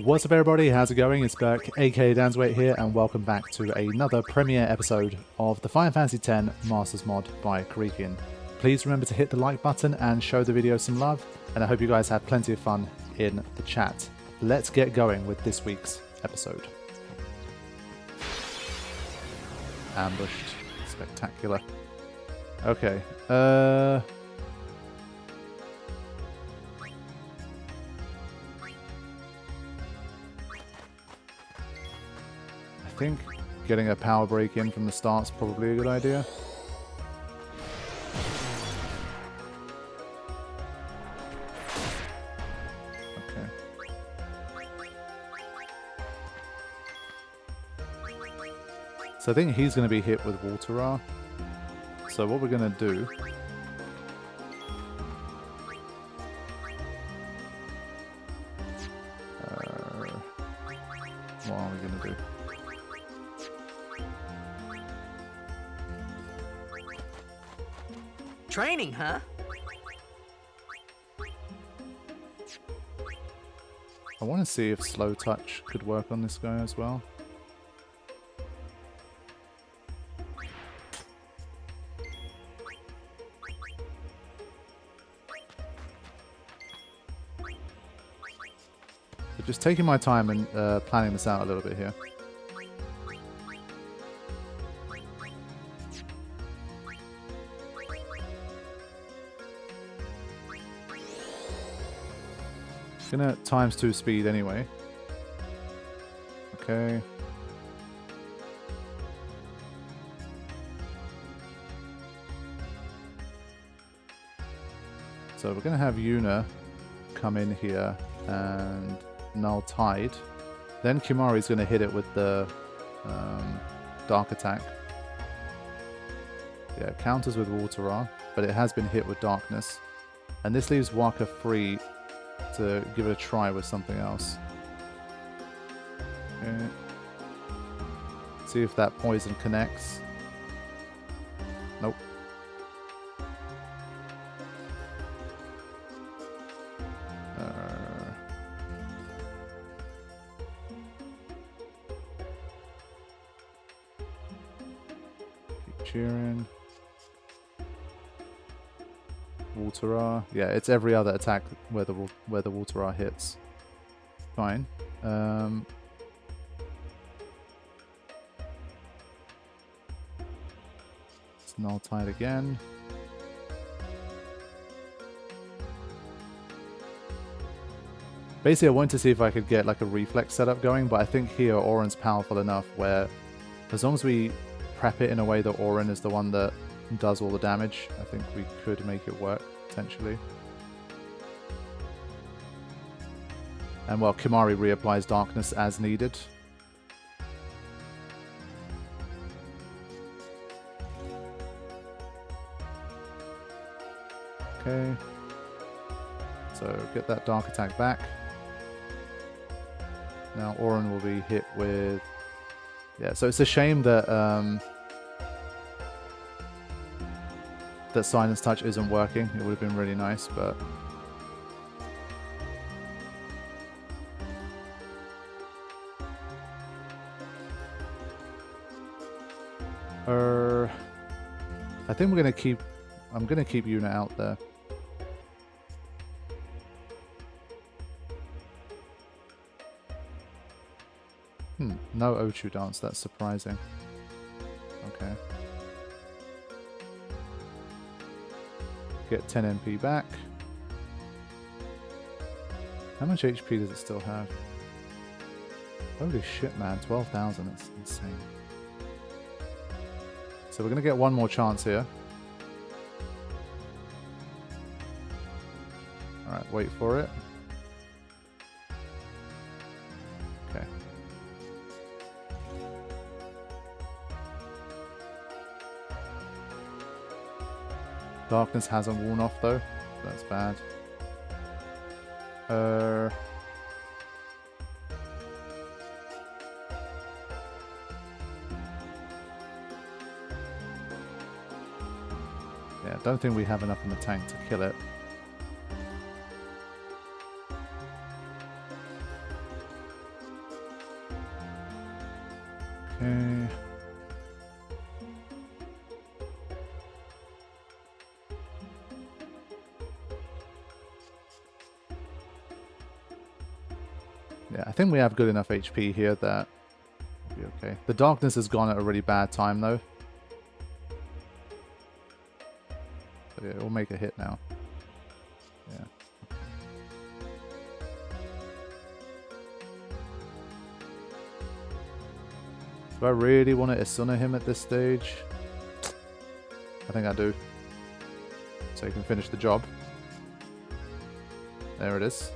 What's up everybody, how's it going? It's Burke, aka Dansweight here, and welcome back to another premiere episode of the Final Fantasy X Masters mod by Karifean. Please remember to hit the like button and show the video some love, and I hope you guys had plenty of fun in the chat. Let's get going with this week's episode. Ambushed. Spectacular. Okay, I think getting a power break in from the start's probably a good idea. Okay. So I think he's going to be hit with Water. So what we're going to do... what are we going to do? Training, huh? I want to see if slow touch could work on this guy as well. But just taking my time and planning this out a little bit here. Gonna times 2 speed anyway. Okay. So we're gonna have Yuna come in here and null tide. Then Kimari's gonna hit it with the dark attack. Yeah, it counters with Water, but it has been hit with darkness. And this leaves Waka free to give it a try with something else. Okay. See if that poison connects. Nope. Keep cheering. Water. Yeah, it's every other attack where the Water hits. Fine. It's null tide again. Basically, I wanted to see if I could get like a reflex setup going, but I think here Auron's powerful enough where as long as we prep it in a way that Auron is the one that does all the damage, I think we could make it work, potentially. And well, Kimari reapplies darkness as needed. Okay. So get that dark attack back. Now Auron will be hit with... Yeah, so it's a shame that that Silence Touch isn't working. It would have been really nice, but... I think we're gonna keep... I'm gonna keep Yuna out there. No Ochu dance, that's surprising. Okay. Get 10 MP back. How much HP does it still have? Holy shit, man. 12,000. That's insane. So we're going to get one more chance here. Alright, wait for it. Okay. Darkness hasn't worn off though. That's bad. Yeah, don't think we have enough in the tank to kill it. Okay. Yeah, I think we have good enough HP here that we'll be okay. The darkness has gone at a really bad time though. So yeah, we'll make a hit now. Yeah. Do I really want to Isuna him at this stage? I think I do. So he can finish the job. There it is.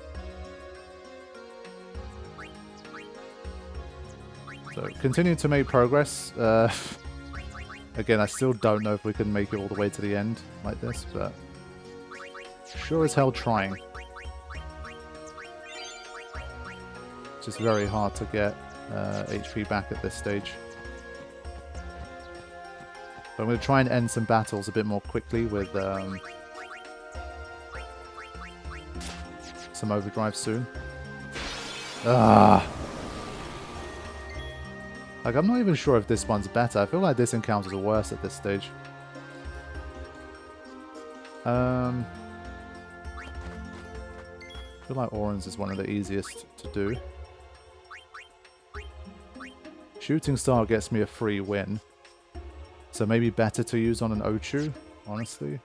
So continue to make progress. Again, I still don't know if we can make it all the way to the end like this, but sure as hell trying. It's just very hard to get HP back at this stage. But I'm going to try and end some battles a bit more quickly with some overdrive soon. Ah! Like, I'm not even sure if this one's better. I feel like this encounters are worse at this stage. I feel like Oran's is one of the easiest to do. Shooting Star gets me a free win. So maybe better to use on an Ochu, honestly.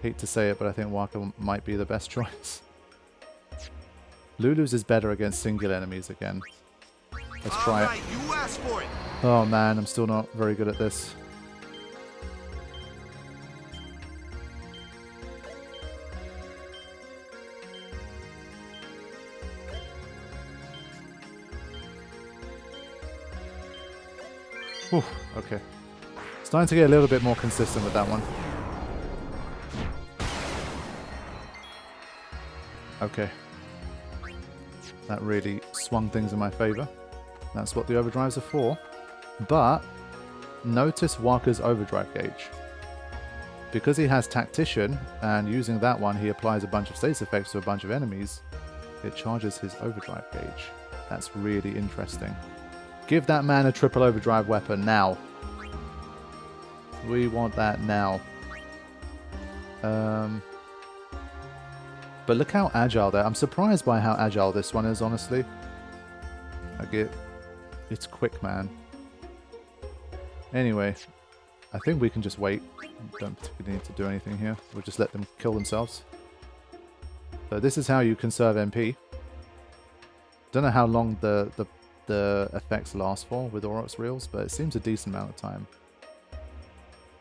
Hate to say it, but I think Waka might be the best choice. Lulu's is better against single enemies again. Let's try it. You asked for it. Oh man, I'm still not very good at this. Whew, okay. Starting to get a little bit more consistent with that one. Okay. That really swung things in my favor. That's what the overdrives are for. But notice Waka's overdrive gauge. Because he has Tactician, and using that one he applies a bunch of status effects to a bunch of enemies, it charges his overdrive gauge. That's really interesting. Give that man a triple overdrive weapon now. We want that now. But look how agile there. I'm surprised by how agile this one is, honestly. Like it's quick, man. Anyway, I think we can just wait. Don't particularly need to do anything here. We'll just let them kill themselves. So this is how you conserve MP. Don't know how long the effects last for with Aurochs Reels, but it seems a decent amount of time.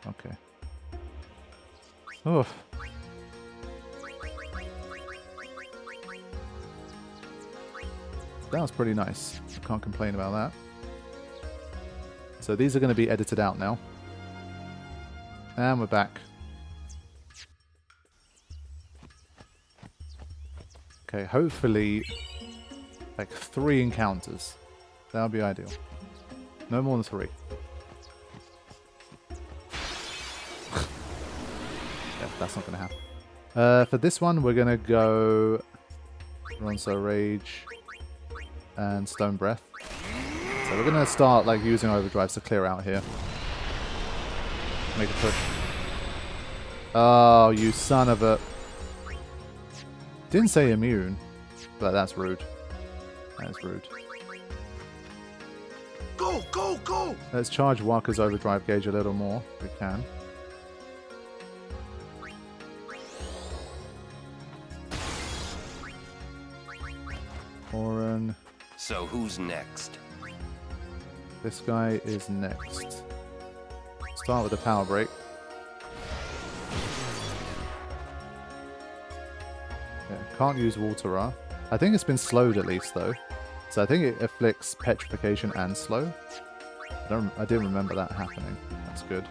Okay. Oh. That was pretty nice. I can't complain about that. So these are going to be edited out now. And we're back. Okay, hopefully like 3 encounters. That would be ideal. No more than 3. Yeah, that's not going to happen. For this one, we're going to go Ronso Rage and Stone Breath. So we're going to start like using overdrives to clear out here. Make a push. Oh, you son of a... Didn't say immune, but that's rude. That is rude. Go, go, go! Let's charge Waka's overdrive gauge a little more, if we can. Oren. So who's next? This guy is next. Start with the power break. Yeah, can't use Water. I think it's been slowed at least though. So I think it afflicts petrification and slow. I didn't remember that happening. That's good.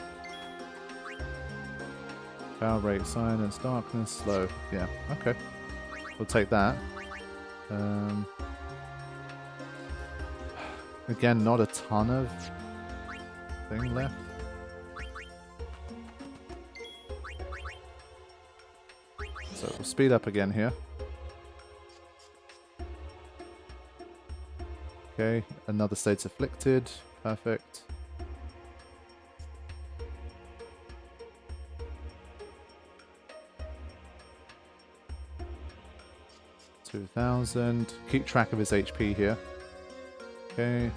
Power break, silence, darkness, slow. Yeah, okay. We'll take that. Again, not a ton of thing left. So we'll speed up again here. Okay, another state's afflicted. Perfect. $2,000. Keep track of his HP here. Okay.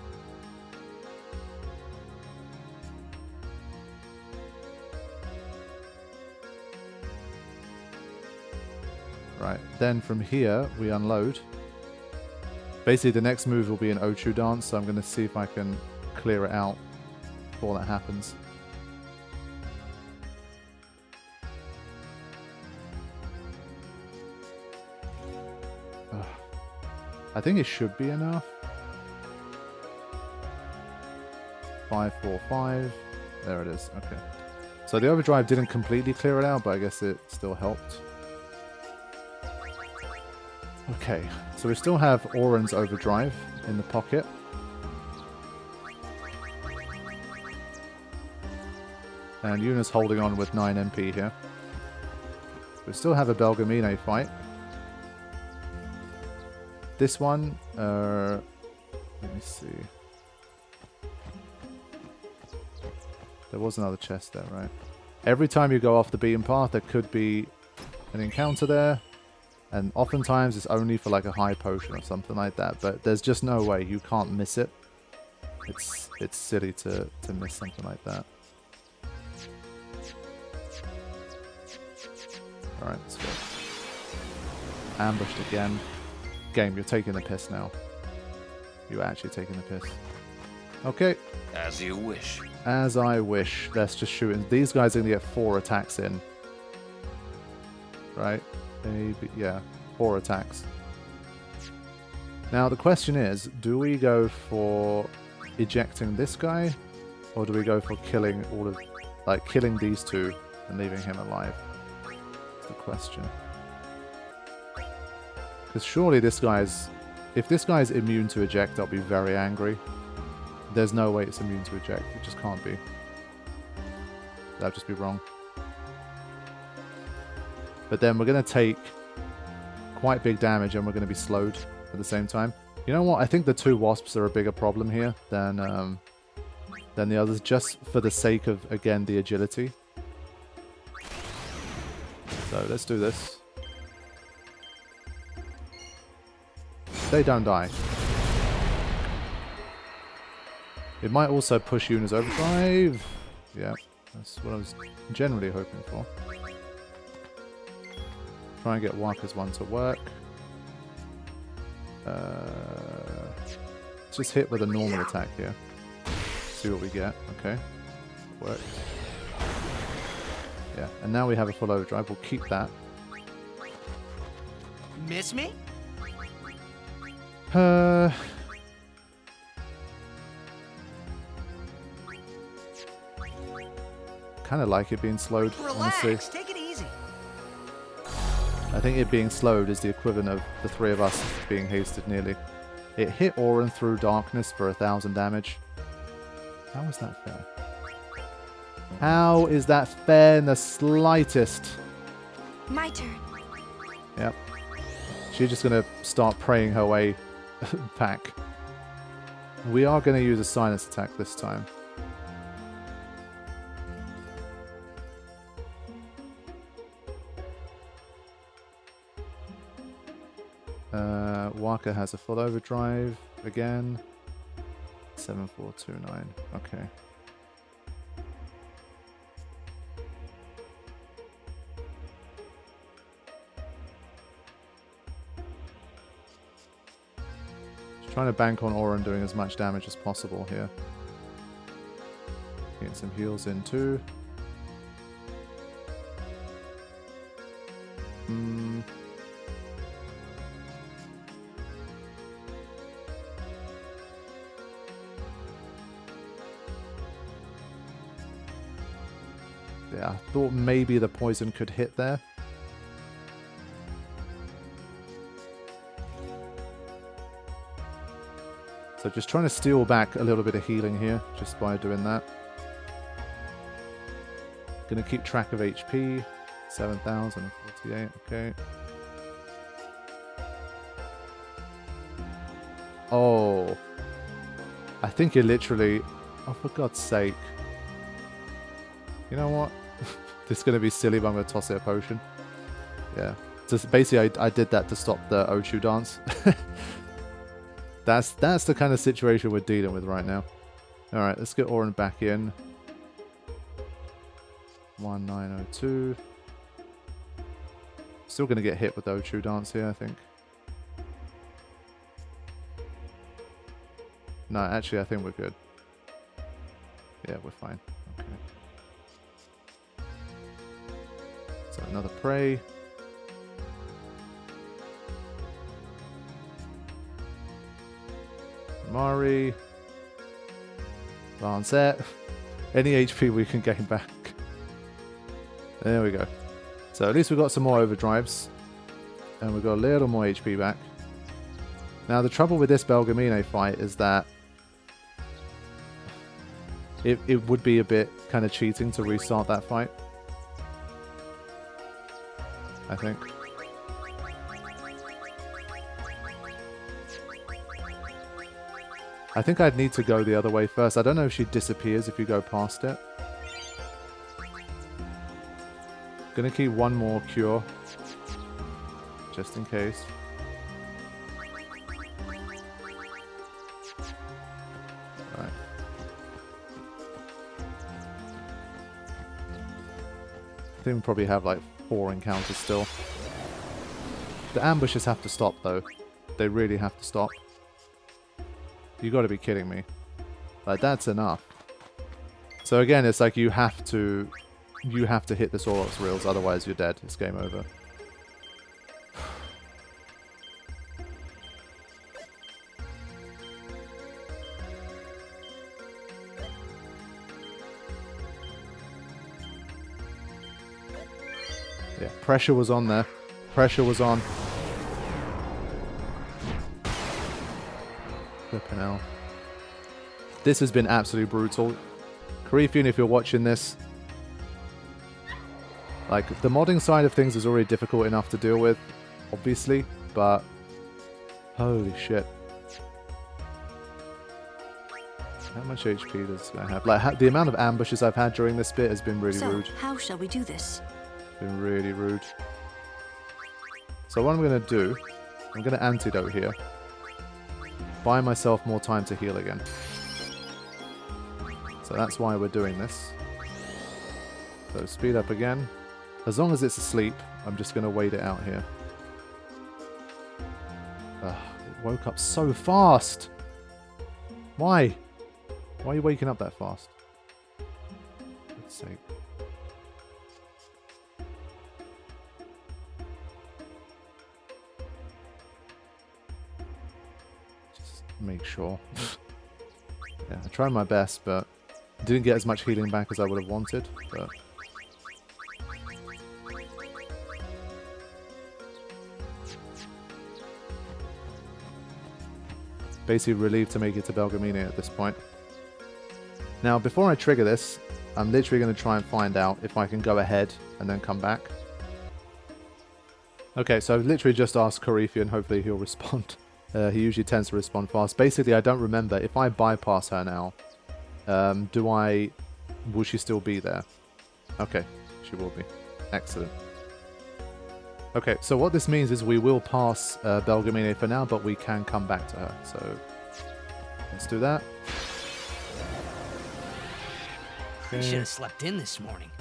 Right, then from here we unload. Basically the next move will be an Ochu dance, so I'm going to see if I can clear it out before that happens. I think it should be enough. 545. There it is. Okay. So the overdrive didn't completely clear it out, but I guess it still helped. Okay, so we still have Oren's overdrive in the pocket. And Yuna's holding on with 9 MP here. We still have a Belgamine fight. This one, let me see. There was another chest there, right? Every time you go off the beaten path, there could be an encounter there. And oftentimes it's only for like a high potion or something like that. But there's just no way. You can't miss it. It's silly to miss something like that. Alright, let's go. Ambushed again. Game, you're taking the piss now. You're actually taking the piss. Okay. As you wish. As I wish. Let's just shoot. These guys are going to get 4 attacks in. Right? Maybe, yeah. 4 attacks. Now the question is, do we go for ejecting this guy? Or do we go for killing all of... like, killing these 2 and leaving him alive? That's the question. Because surely this guy's... if this guy's immune to eject, I'll be very angry. There's no way it's immune to eject. It just can't be. That'd just be wrong. But then we're going to take quite big damage and we're going to be slowed at the same time. You know what? I think the 2 wasps are a bigger problem here than the others, just for the sake of, again, the agility. So let's do this. They don't die. It might also push Yuna's overdrive. Yeah, that's what I was generally hoping for. Try and get Waka's one to work. Let's just hit with a normal attack here. See what we get. Okay. Worked. Yeah, and now we have a full overdrive. We'll keep that. Miss me? Kind of like it being slowed, honestly. Relax, take it easy. I think it being slowed is the equivalent of the 3 of us being hasted nearly. It hit Oren through darkness for 1,000 damage. How is that fair? How is that fair in the slightest? My turn. Yep. She's just going to start praying her way back. We are going to use a silence attack this time. Waka has a full overdrive again. 7429. Okay. Just trying to bank on Oren doing as much damage as possible here. Getting some heals in too. Yeah, I thought maybe the poison could hit there. So just trying to steal back a little bit of healing here, just by doing that. Gonna keep track of HP. 7,048, okay. Oh, I think it literally... Oh, for God's sake. You know what? This is going to be silly, but I'm going to toss it a potion. Yeah. Just basically, I did that to stop the Ochu dance. That's the kind of situation we're dealing with right now. Alright, let's get Orin back in. 1902. Still going to get hit with the Ochu dance here, I think. No, actually, I think we're good. Yeah, we're fine. Okay. So another prey. Mari. Lancet. Any HP we can gain back. There we go. So at least we've got some more overdrives. And we've got a little more HP back. Now the trouble with this Belgamine fight is that it would be a bit kind of cheating to restart that fight. I think. I think I'd need to go the other way first. I don't know if she disappears if you go past it. Gonna keep one more cure. Just in case. Alright. I think we probably have like 4 encounters still. The ambushes have to stop though. They really have to stop. You got to be kidding me. Like, that's enough. So again, it's like you have to hit the Aurochs reels, otherwise you're dead. It's game over. Yeah, pressure was on there. Pressure was on. Flipping hell. This has been absolutely brutal. Karifean, if you're watching this, like, the modding side of things is already difficult enough to deal with, obviously, but holy shit. How much HP does this guy have? Like, the amount of ambushes I've had during this bit has been really rude. How shall we do this? Been really rude. So what I'm going to do, I'm going to antidote here. Buy myself more time to heal again. So that's why we're doing this. So speed up again. As long as it's asleep, I'm just going to wait it out here. Ugh, it woke up so fast! Why? Why are you waking up that fast? For God's sake. Make sure. Yeah, I tried my best, but didn't get as much healing back as I would have wanted. But basically relieved to make it to Belgamine at this point. Now, before I trigger this, I'm literally going to try and find out if I can go ahead and then come back. Okay, so I've literally just asked Karifean, hopefully he'll respond. He usually tends to respond fast. Basically, I don't remember. If I bypass her now, will she still be there? Okay, she will be. Excellent. Okay, so what this means is we will pass Belgamine for now, but we can come back to her. So let's do that. I should have slept in this morning.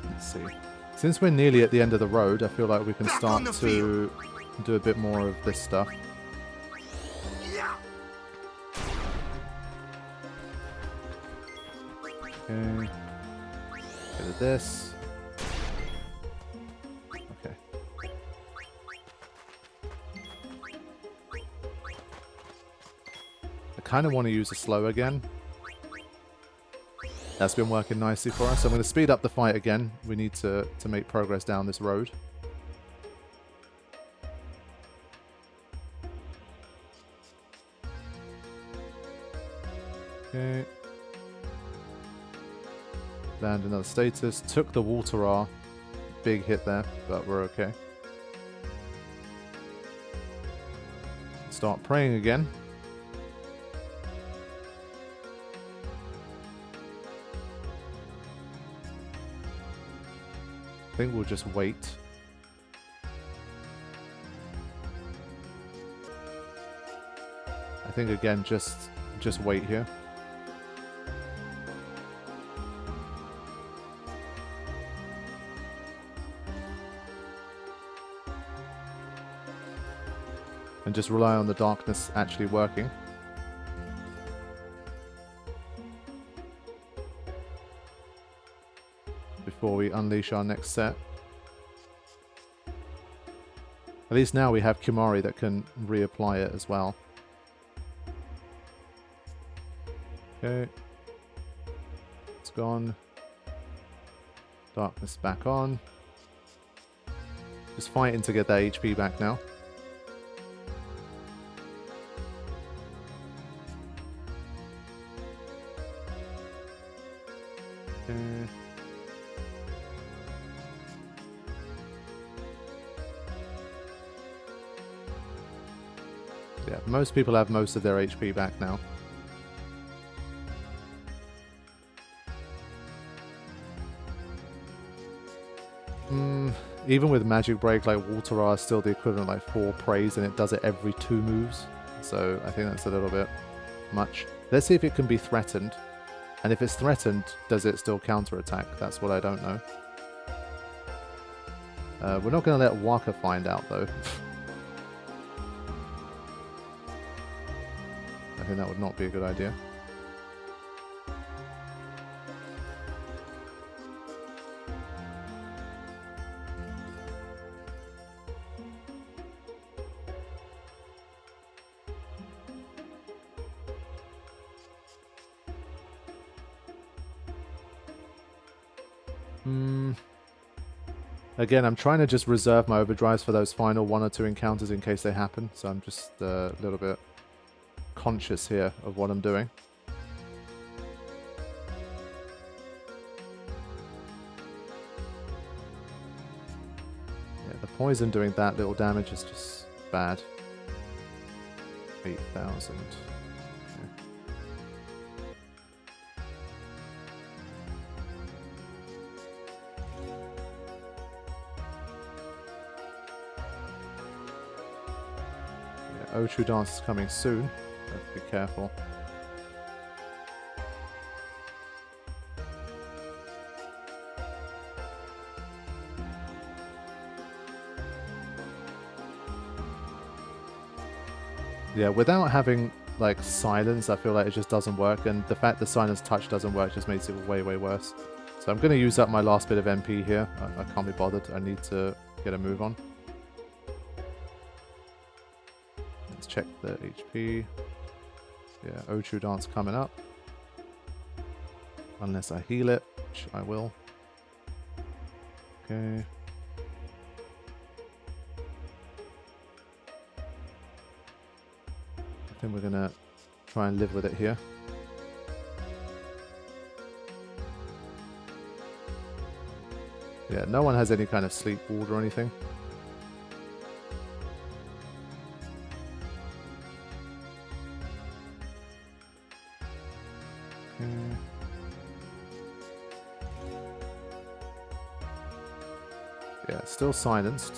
Let's see. Since we're nearly at the end of the road, I feel like we can start to do a bit more of this stuff. Okay. Bit of this. Okay. I kind of want to use a slow again. That's been working nicely for us. So I'm going to speed up the fight again. We need to make progress down this road. Okay. Land another status. Took the water R. Big hit there, but we're okay. start praying again. I think we'll just wait. I think again, just wait here. And just rely on the darkness actually working. Before we unleash our next set. At least now we have Kimari that can reapply it as well. Okay. It's gone. Darkness back on. Just fighting to get that HP back now. Okay. Yeah, most people have most of their HP back now. Even with Magic Break, like Water R is still the equivalent of like 4 praise, and it does it every 2 moves. So I think that's a little bit much. Let's see if it can be threatened. And if it's threatened, does it still counterattack? That's what I don't know. We're not going to let Waka find out, though. I think that would not be a good idea. Again, I'm trying to just reserve my overdrives for those final 1 or 2 encounters in case they happen. So I'm just a little bit conscious here of what I'm doing. Yeah, the poison doing that little damage is just bad. 8,000. Ochu Dance is coming soon. Have to be careful. Yeah, without having like silence, I feel like it just doesn't work, and the fact that silence touch doesn't work just makes it way worse. So I'm going to use up my last bit of MP here. I can't be bothered. I need to get a move on. Let's check the HP. Yeah, Ochu Dance coming up. Unless I heal it, which I will. Okay. I think we're going to try and live with it here. Yeah, no one has any kind of sleep ward or anything. Yeah, still silenced.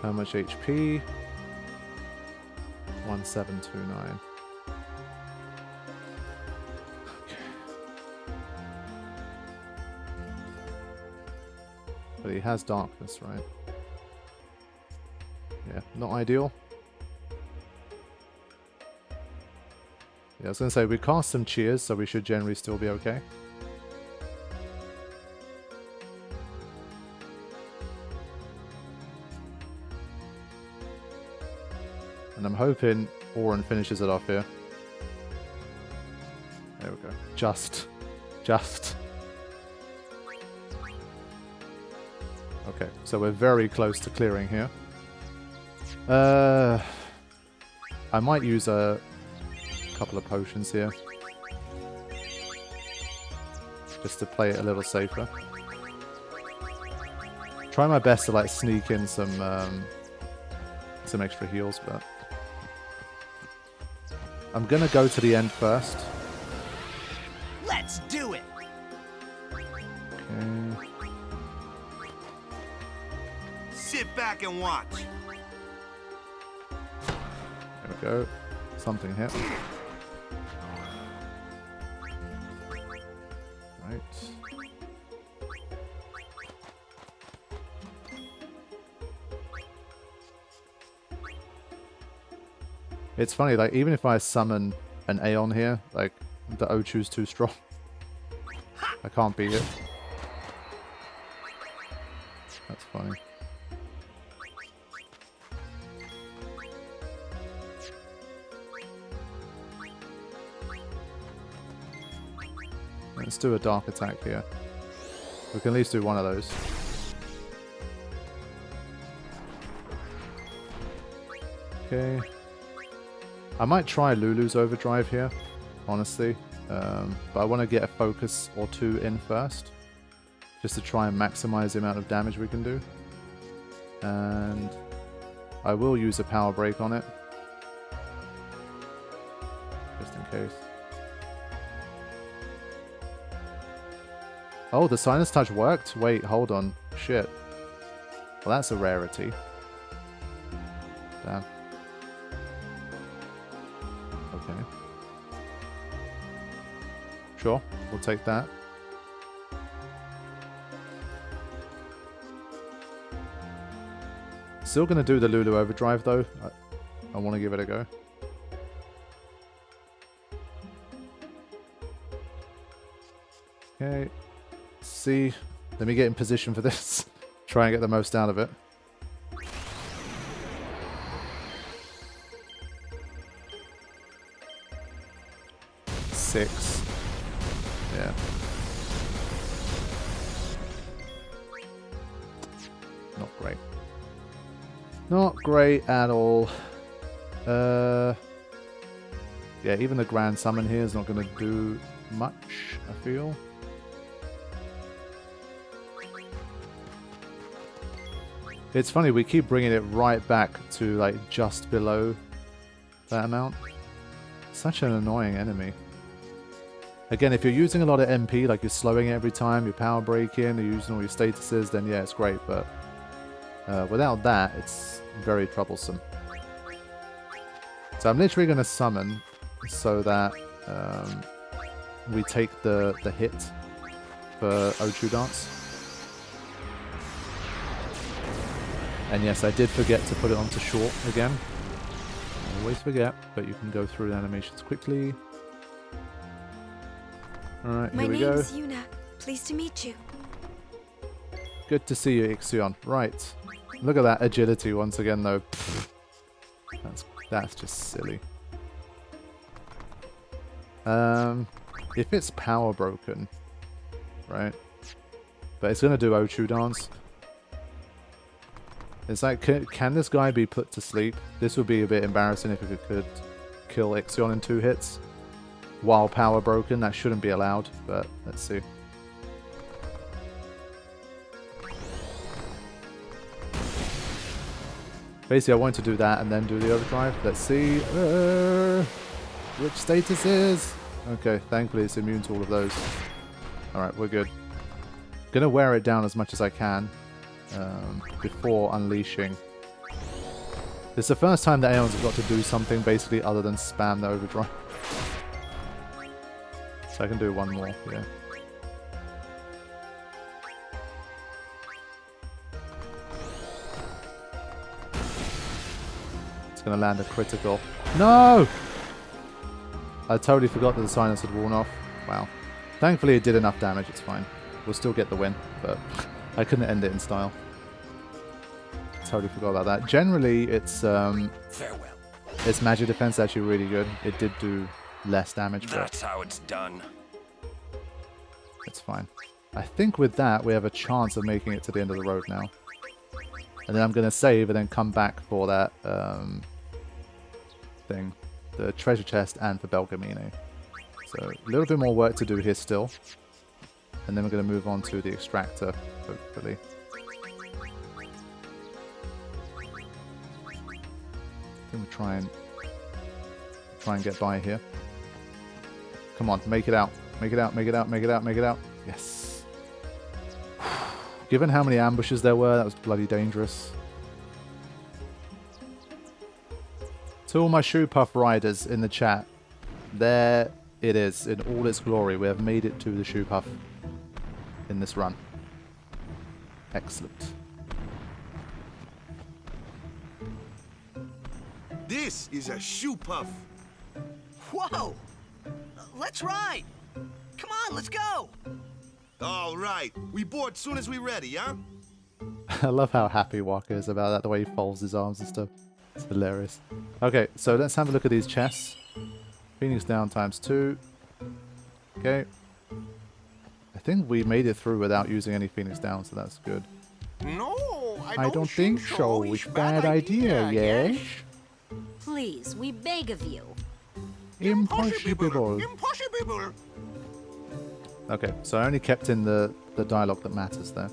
How much HP? 1729. But he has darkness, right? Yeah, not ideal. Yeah, I was going to say, we cast some cheers, so we should generally still be okay. And I'm hoping Oren finishes it off here. There we go. Just. Okay, so we're very close to clearing here. I might use a couple of potions here. Just to play it a little safer. Try my best to like sneak in some extra heals, but I'm gonna go to the end first. Let's do it. Okay. Sit back and watch. There we go. Something hit. Right. It's funny, like, even if I summon an Aeon here, like, the Ochu's too strong. I can't beat it. That's funny. Let's do a dark attack here. We can at least do one of those. Okay. I might try Lulu's Overdrive here, honestly. But I want to get a focus or two in first. Just to try and maximize the amount of damage we can do. And I will use a power break on it. Just in case. Oh, the Sinus Touch worked? Wait, hold on. Shit. Well, that's a rarity. Damn. Okay. Sure, we'll take that. Still gonna do the Lulu Overdrive though. I want to give it a go. Okay. See, let me get in position for this. Try and get the most out of it. Six. Yeah. Not great. Not great at all. Yeah, even the Grand Summon here is not going to do much, I feel. It's funny, we keep bringing it right back to like just below that amount. Such an annoying enemy. Again, if you're using a lot of MP, like you're slowing it every time, you're power breaking, you're using all your statuses, then yeah, it's great, but without that, it's very troublesome. So I'm literally going to summon so that we take the hit for Ochu Dance. And yes, I did forget to put it onto short again. I always forget, but you can go through the animations quickly. Alright, here we go. My name's Yuna. Pleased to meet you. Good to see you, Ixion. Right. Look at that agility once again, though. Pfft. That's just silly. If it's power broken, right? But it's gonna do Ochu Dance. It's like, can this guy be put to sleep? This would be a bit embarrassing if it could kill Ixion in 2 hits. While power broken, that shouldn't be allowed, but let's see. Basically, I wanted to do that and then do the overdrive. Let's see. Which status is? Okay, thankfully it's immune to all of those. Alright, we're good. Gonna wear it down as much as I can before unleashing. This is the first time that Aeons have got to do something basically other than spam the overdrive. So I can do one more, yeah. It's gonna land a critical. No! I totally forgot that the silence had worn off. Wow. Thankfully it did enough damage, it's fine. We'll still get the win, but I couldn't end it in style. Totally forgot about that. Generally, it's Farewell. its magic defense actually really good. It did do less damage, but That's how it's done. it's fine. I think with that, we have a chance of making it to the end of the road now. And then I'm going to save and then come back for that thing, the treasure chest and for Belgamine. So a little bit more work to do here still. And then we're going to move on to the extractor, hopefully. I think we'll try and get by here. Come on, make it out. Make it out, make it out, make it out, make it out. Yes. Given how many ambushes there were, that was bloody dangerous. To all my shoe puff riders in the chat, there it is in all its glory. We have made it to the shoe puff in this run. Excellent. This is a shoe puff. Whoa! Let's ride! Come on, let's go! All right. We board soon as we ready, huh? I love how happy Walker is about that, the way he folds his arms and stuff. It's hilarious. Okay, so let's have a look at these chests. Phoenix down ×2. Okay. I think we made it through without using any Phoenix down, so that's good. No, I don't think so. It's a bad idea, yes? Please, we beg of you. Impossible. Impossible. Okay, so I only kept in the dialogue that matters there.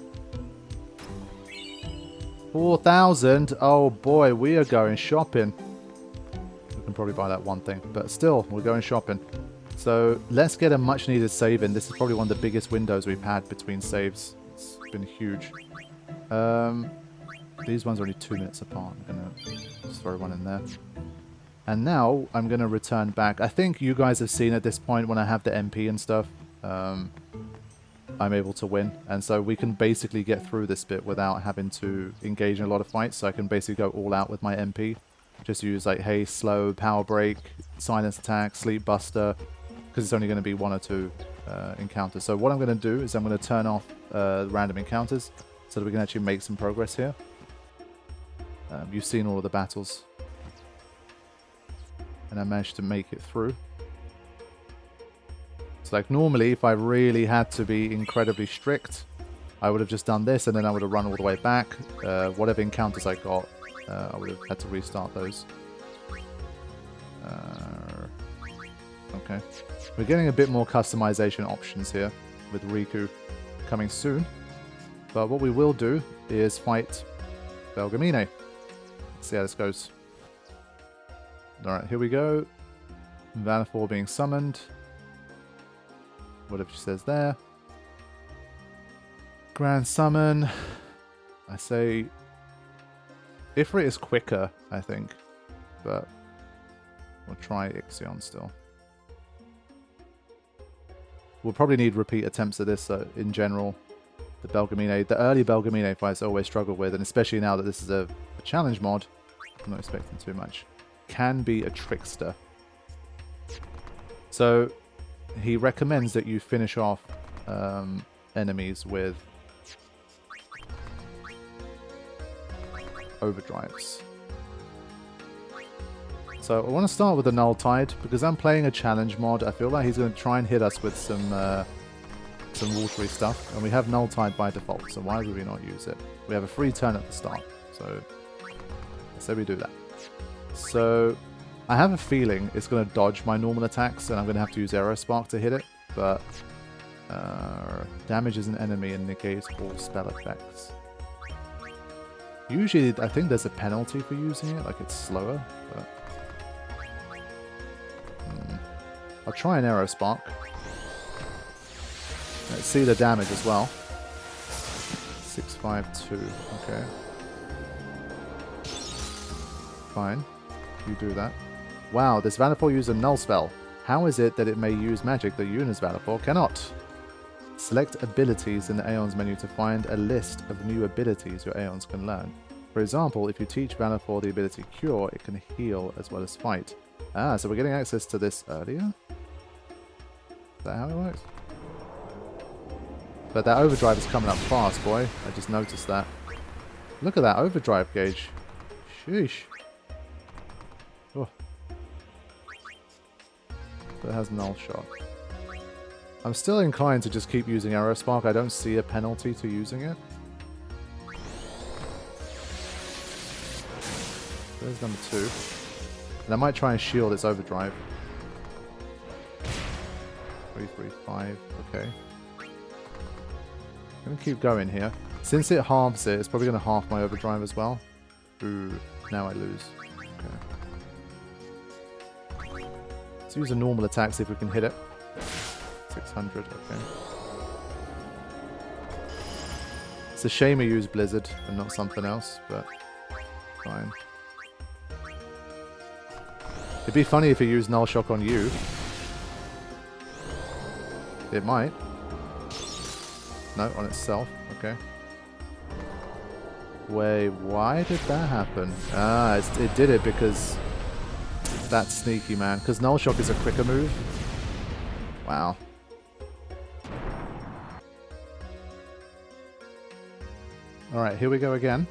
4,000? Oh boy, we are going shopping. We can probably buy that one thing, but still, we're going shopping. So let's get a much needed save in. This is probably one of the biggest windows we've had between saves. It's been huge. These ones are only 2 minutes apart. I'm going to just throw one in there. And now I'm going to return back. I think you guys have seen at this point when I have the MP and stuff, I'm able to win. And so we can basically get through this bit without having to engage in a lot of fights. So I can basically go all out with my MP. Just use like haste, slow, power break, silence attack, sleep buster, because it's only going to be 1 or 2 encounters. So what I'm going to do is I'm going to turn off random encounters so that we can actually make some progress here. You've seen all of the battles. And I managed to make it through. So like normally, if I really had to be incredibly strict, I would have just done this and then I would have run all the way back. Whatever encounters I got, I would have had to restart those. Okay. We're getting a bit more customization options here with Riku coming soon. But what we will do is fight Belgamine. Let's see how this goes. Alright, here we go. Vanafor being summoned. Whatever she says there. Grand Summon. I say Ifrit is quicker, I think. But we'll try Ixion still. We'll probably need repeat attempts at this in general. The Belgamine, the early Belgamine fights I always struggle with, and especially now that this is a challenge mod, I'm not expecting too much. Can be a trickster. So he recommends that you finish off enemies with overdrives. So I want to start with the Null Tide because I'm playing a challenge mod. I feel like he's going to try and hit us with some watery stuff, and we have Null Tide by default. So why would we not use it? We have a free turn at the start, so let's say we do that. So I have a feeling it's going to dodge my normal attacks, and I'm going to have to use Aerospark to hit it. But damages an enemy and negates all spell effects. Usually, I think there's a penalty for using it, like it's slower. But I'll try an Aerospark. Let's see the damage as well. 652. Okay. Fine. You do that. Wow, this Vanafor used a null spell. How is it that it may use magic that Yuna's Vanafor cannot? Select abilities in the Aeons menu to find a list of new abilities your Aeons can learn. For example, if you teach Vanafor the ability Cure, it can heal as well as fight. Ah, so we're getting access to this earlier? Is that how it works? But that overdrive is coming up fast, boy. I just noticed that. Look at that overdrive gauge. Sheesh. Oh. But it has null shot. I'm still inclined to just keep using Aerospark. I don't see a penalty to using it. There's number 2. And I might try and shield its overdrive. 335, okay. I'm going to keep going here. Since it halves it, it's probably going to half my overdrive as well. Ooh, now I lose. Okay. Let's use a normal attack, see if we can hit it. 600, okay. It's a shame I used Blizzard and not something else, but fine. It'd be funny if it used Null Shock on you. It might. No, on itself. Okay. Wait, why did that happen? Ah, it did it because... That's sneaky, man. Because Null Shock is a quicker move. Wow. Alright, here we go again.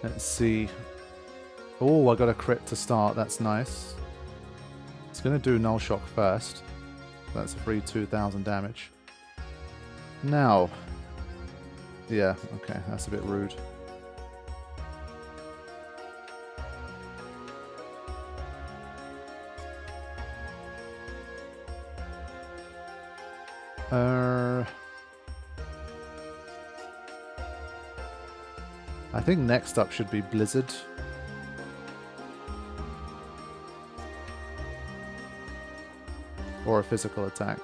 Let's see. Oh, I got a crit to start. That's nice. It's going to do Null Shock first. That's a free 2,000 damage. Now. Yeah, okay, that's a bit rude. I think next up should be Blizzard. Or a physical attack.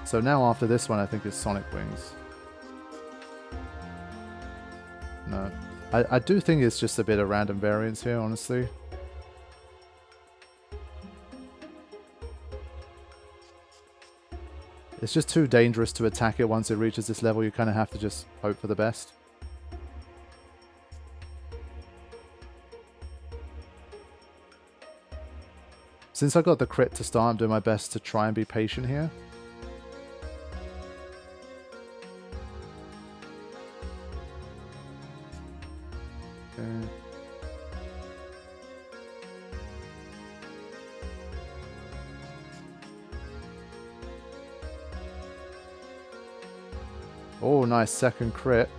So now after this one I think it's Sonic Wings. No. I do think it's just a bit of random variance here, honestly. It's just too dangerous to attack it once it reaches this level. You kind of have to just hope for the best. Since I got the crit to start, I'm doing my best to try and be patient here. Okay. Oh, nice second crit.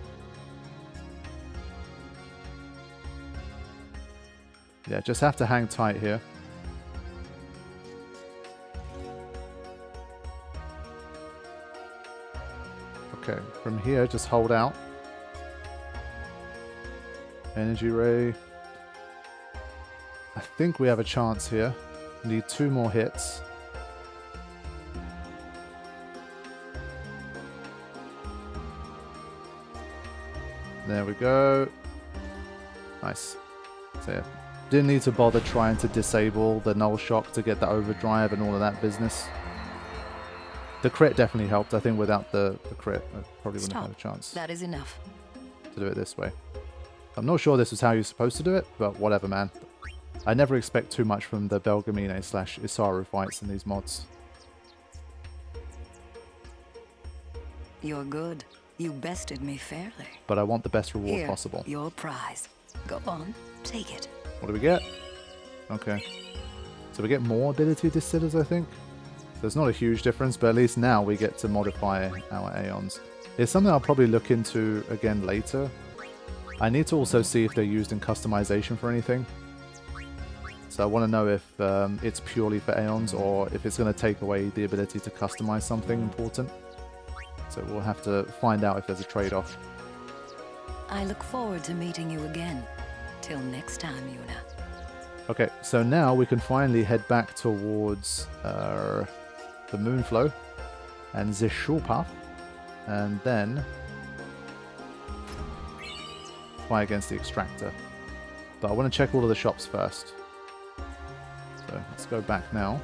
Yeah, just have to hang tight here. Okay, from here, just hold out. Energy Ray. I think we have a chance here. Need 2 more hits. There we go. Nice. So yeah, didn't need to bother trying to disable the Null Shock to get the overdrive and all of that business. The crit definitely helped. I think without the crit, I probably wouldn't have had a chance. That is enough. To do it this way. I'm not sure this is how you're supposed to do it, but whatever, man. I never expect too much from the Belgamine/Isaru fights in these mods. You're good. You bested me fairly. But I want the best reward Here, possible. your prize. Go on, take it. What do we get? Okay. So we get more ability distillers, I think. There's not a huge difference, but at least now we get to modify our Aeons. It's something I'll probably look into again later. I need to also see if they're used in customization for anything. So I want to know if it's purely for Aeons or if it's going to take away the ability to customize something important. So we'll have to find out if there's a trade-off. I look forward to meeting you again. Till next time, Yuna. Okay, so now we can finally head back towards the Moonflow and the Shore Path, and then fight against the Extractor. But I want to check all of the shops first. So let's go back now.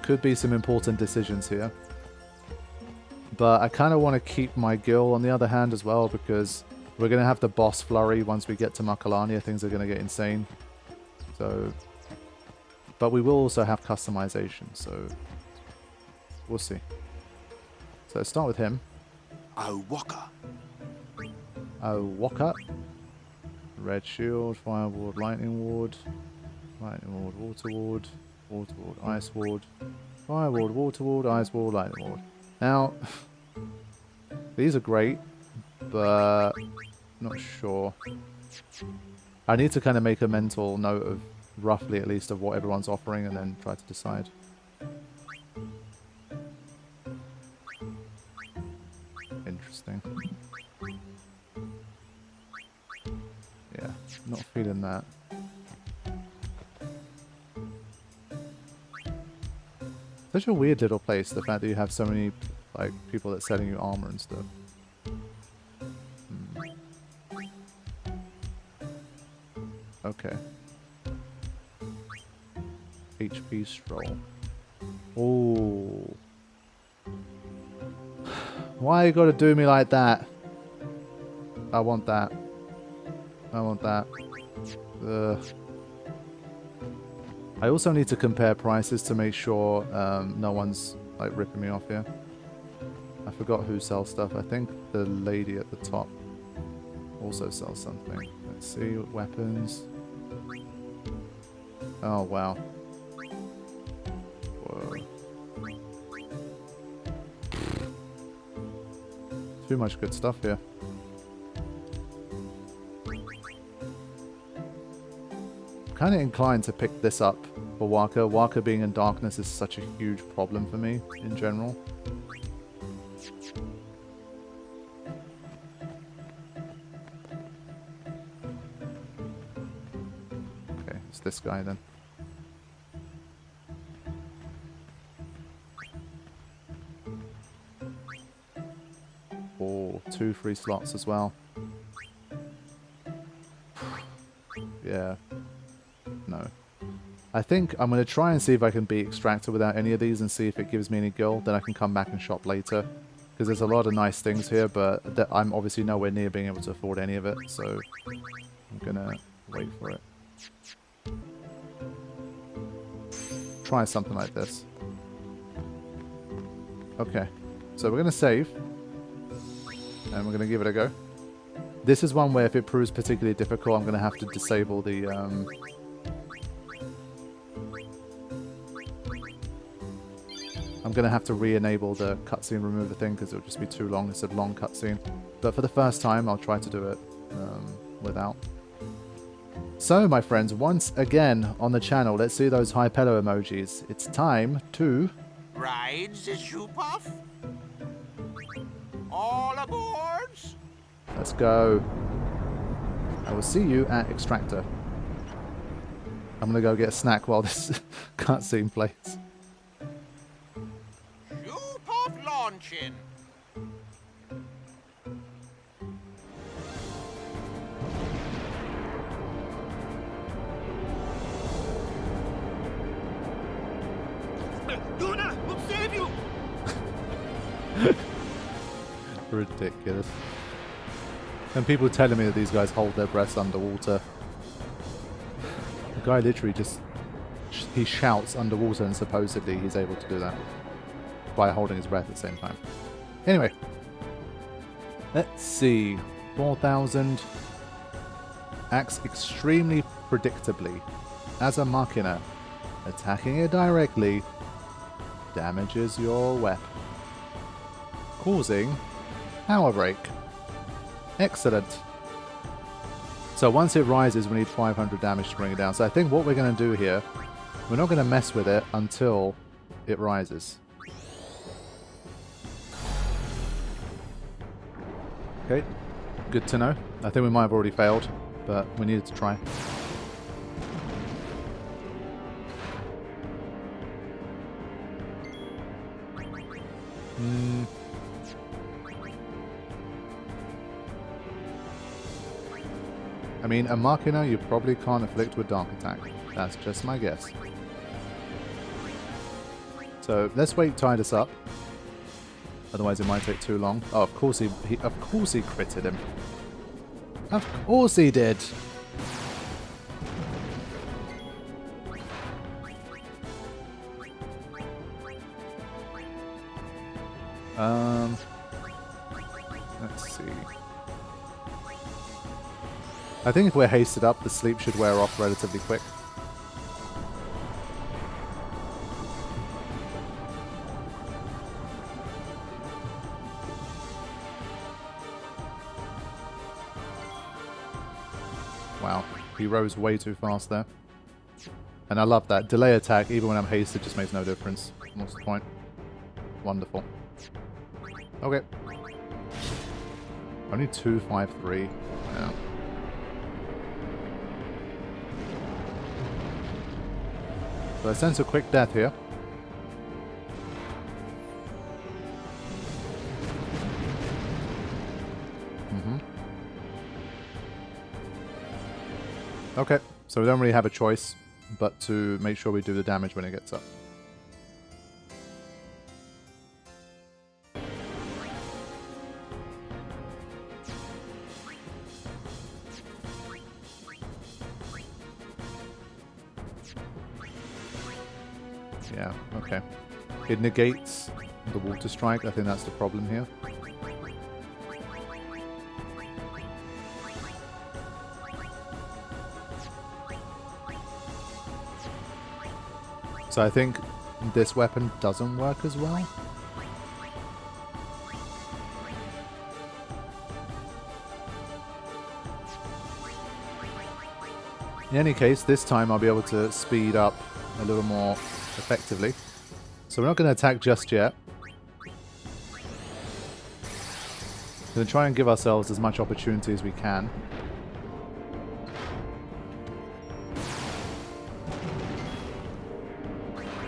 Could be some important decisions here. But I kind of want to keep my Gil on the other hand as well, because we're going to have the boss flurry once we get to Makalania. Things are going to get insane. So, but we will also have customization, so we'll see. So let's start with him. Awaka. Waka. Red Shield, Fire Ward, Lightning Ward. Lightning Ward, Water Ward. Water Ward, Ice Ward. Fire Ward, Water Ward, Ice Ward, Lightning Ward. Now, these are great, but not sure. I need to kind of make a mental note of roughly at least of what everyone's offering and then try to decide. Interesting. Yeah, not feeling that. Such a weird little place, the fact that you have so many like people that's selling you armor and stuff. Okay. HP stroll. Oh. Why you gotta do me like that? I want that. I want that. Ugh. I also need to compare prices to make sure no one's like ripping me off here. I forgot who sells stuff. I think the lady at the top also sells something. Let's see, weapons. Oh wow. Whoa. Too much good stuff here. Kind of inclined to pick this up for Waka. Waka being in darkness is such a huge problem for me in general. Okay, it's this guy then. Oh, 2 free slots as well. Yeah. No. I think I'm going to try and see if I can beat Extractor without any of these and see if it gives me any gil. Then I can come back and shop later. Because there's a lot of nice things here, but I'm obviously nowhere near being able to afford any of it. So I'm going to wait for it. Try something like this. Okay. So we're going to save. And we're going to give it a go. This is one where if it proves particularly difficult, I'm going to have to disable the... I'm going to have to re-enable the cutscene remover thing because it'll just be too long. It's a long cutscene. But for the first time, I'll try to do it without. So, my friends, once again on the channel, let's see those high pillow emojis. It's time to... Ride the shoe puff? All aboard? Let's go. I will see you at Extractor. I'm going to go get a snack while this cutscene plays. Shoe puff launching. Luna, we'll save you! Ridiculous. And people telling me that these guys hold their breaths underwater. The guy literally just... he shouts underwater and supposedly he's able to do that. By holding his breath at the same time. Anyway. Let's see. 4,000. Acts extremely predictably. As a machina. Attacking it directly damages your weapon. Causing power break. Excellent. So once it rises, we need 500 damage to bring it down. So I think what we're going to do here, we're not going to mess with it until it rises. Okay, good to know. I think we might have already failed, but we needed to try. I mean, a Machina you probably can't afflict with Dark Attack. That's just my guess. So let's wait, tie this up. Otherwise it might take too long. Oh, of course he critted him. Of course he did. Let's see. I think if we're hasted up, the sleep should wear off relatively quick. Wow, he rose way too fast there. And I love that. Delay attack, even when I'm hasted, just makes no difference. What's the point? Wonderful. Okay. Only 253. Yeah. So I sense a quick death here. Okay, so we don't really have a choice but to make sure we do the damage when it gets up. Yeah, okay. It negates the water strike. I think that's the problem here. So I think this weapon doesn't work as well. In any case, this time I'll be able to speed up a little more effectively. So we're not going to attack just yet. We're going to try and give ourselves as much opportunity as we can.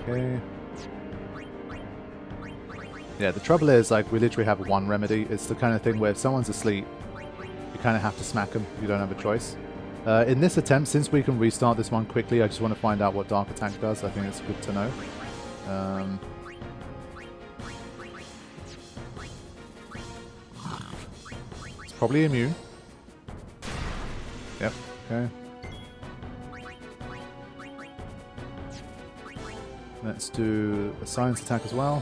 Okay. Yeah, the trouble is, like, we literally have one remedy. It's the kind of thing where if someone's asleep, you kind of have to smack them. You don't have a choice. In this attempt, since we can restart this one quickly, I just want to find out what Dark Attack does. I think it's good to know. It's probably immune. Yep, okay. Let's do a science attack as well.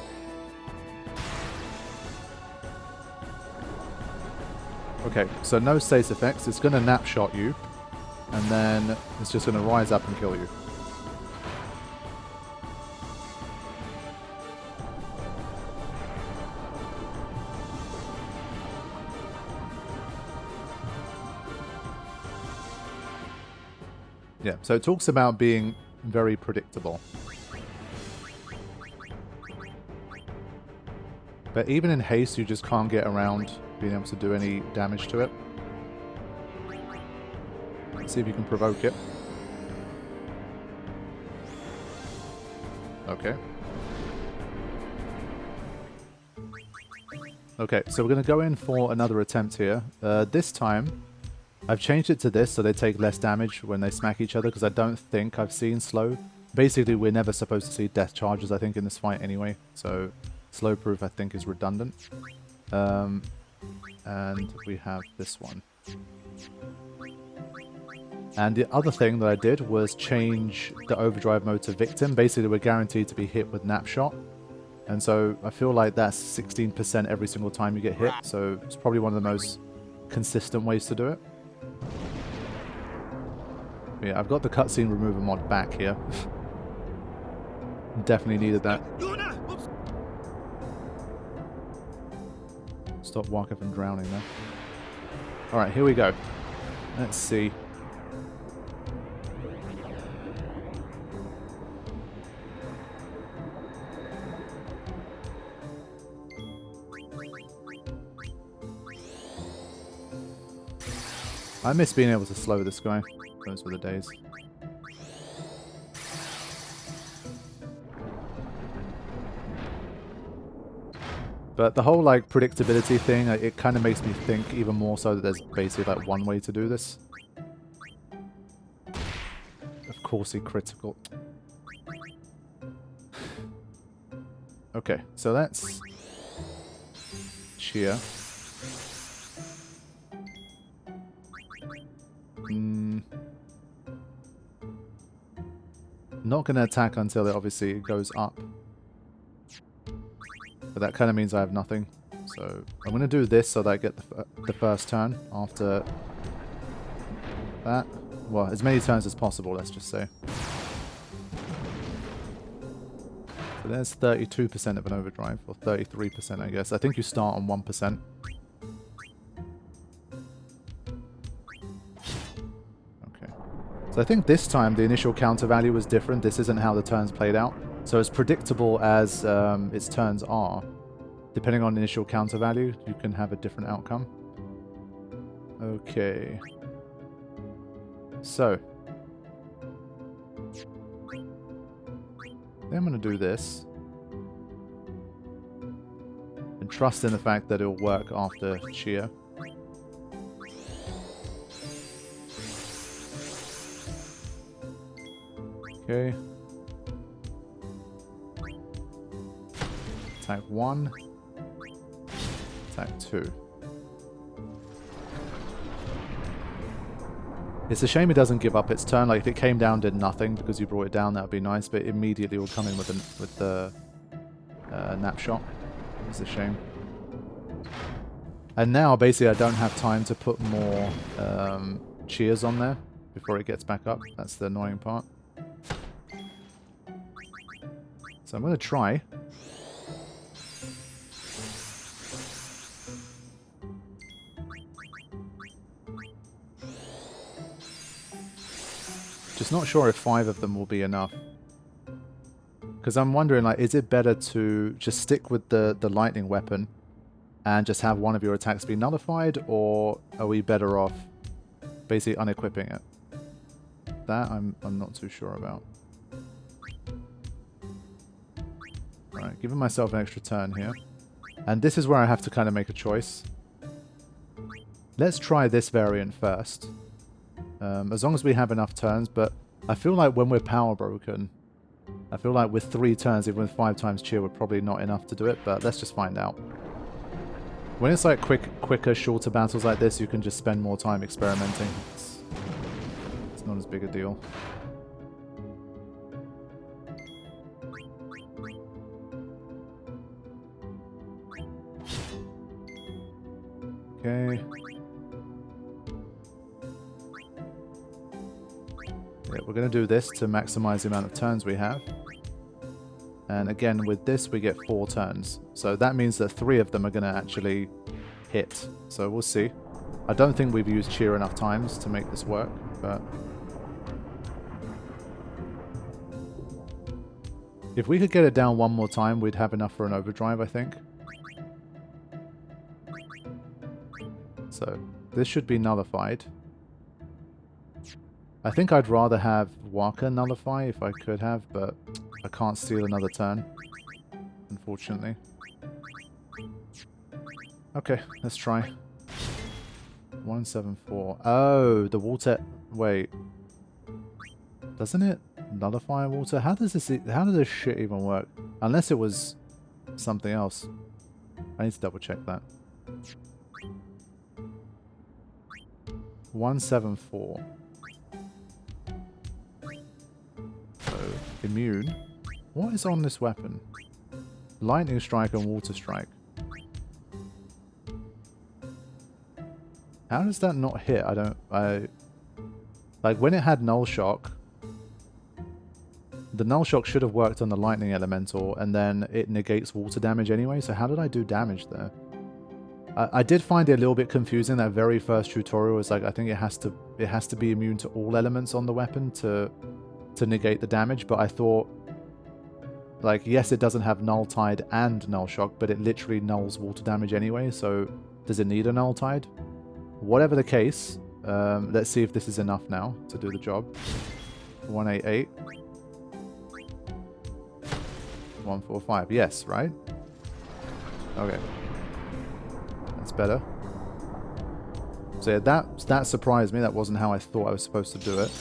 Okay, so no status effects. It's going to nap shot you. And then it's just going to rise up and kill you. Yeah, so it talks about being very predictable. But even in haste, you just can't get around being able to do any damage to it. Let's see if you can provoke it. Okay. Okay, so we're going to go in for another attempt here. This time, I've changed it to this so they take less damage when they smack each other, because I don't think I've seen slow. Basically, we're never supposed to see death charges, I think, in this fight anyway. So, slow proof, I think, is redundant. And we have this one. And the other thing that I did was change the overdrive mode to victim. Basically, we're guaranteed to be hit with nap shot. And so I feel like that's 16% every single time you get hit. So it's probably one of the most consistent ways to do it. Yeah, I've got the cutscene remover mod back here. Definitely needed that. Stop Walker from drowning there. Alright, here we go. Let's see. I miss being able to slow this guy. Those were the days. But the whole, like, predictability thing, it kind of makes me think even more so that there's basically, like, one way to do this. Of course, he critical. Okay, so that's cheer. Not going to attack until it obviously goes up. But that kind of means I have nothing. So I'm going to do this so that I get the first turn after that. Well, as many turns as possible, let's just say. So there's 32% of an overdrive, or 33% I guess. I think you start on 1%. So I think this time the initial counter value was different. This isn't how the turns played out. So as predictable as its turns are, depending on the initial counter value, you can have a different outcome. Okay. So. Then I'm going to do this. And trust in the fact that it'll work after cheer. Okay. Attack 1. Attack 2. It's a shame it doesn't give up its turn. Like if it came down, did nothing because you brought it down, that would be nice. But immediately will come in with the nap shot. It's a shame. And now basically I don't have time to put more cheers on there before it gets back up. That's the annoying part. So I'm going to try. Just not sure if 5 of them will be enough. Because I'm wondering, like, is it better to just stick with the lightning weapon and just have one of your attacks be nullified, or are we better off basically unequipping it? That I'm not too sure about. Alright, giving myself an extra turn here. And this is where I have to kind of make a choice. Let's try this variant first. As long as we have enough turns, but I feel like when we're power broken, I feel like with 3 turns, even with 5 times cheer, we're probably not enough to do it, but let's just find out. When it's like quicker, shorter battles like this, you can just spend more time experimenting. It's not as big a deal. Okay. Yeah, we're going to do this to maximize the amount of turns we have. And again, with this, we get 4 turns. So that means that 3 of them are going to actually hit. So we'll see. I don't think we've used cheer enough times to make this work, but... if we could get it down one more time, we'd have enough for an overdrive, I think. So this should be nullified. I think I'd rather have Waka nullify if I could have, but I can't steal another turn, unfortunately. Okay, let's try. 174. Oh, the water... wait. Doesn't it nullify water? How does this shit even work? Unless it was something else. I need to double check that. 174. So, immune. What is on this weapon? Lightning strike and water strike. How does that not hit? Like when it had null shock, the null shock should have worked on the lightning elemental, and then it negates water damage anyway. So how did I do damage there? I did find it a little bit confusing. That very first tutorial was like, I think it has to be immune to all elements on the weapon to negate the damage. But I thought, like, yes, it doesn't have null tide and null shock, but it literally nulls water damage anyway. So does it need a null tide? Whatever the case, let's see if this is enough now to do the job. 188. 145. Yes, right? Okay. That's better. So yeah, that surprised me. That wasn't how I thought I was supposed to do it.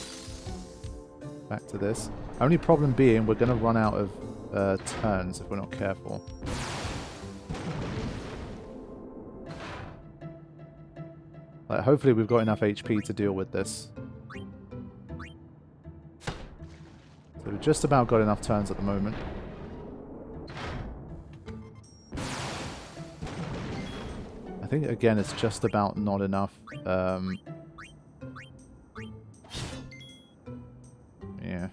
Back to this. Only problem being, we're going to run out of turns if we're not careful. Like, hopefully we've got enough HP to deal with this. So we've just about got enough turns at the moment. I think, again, it's just about not enough. Yeah.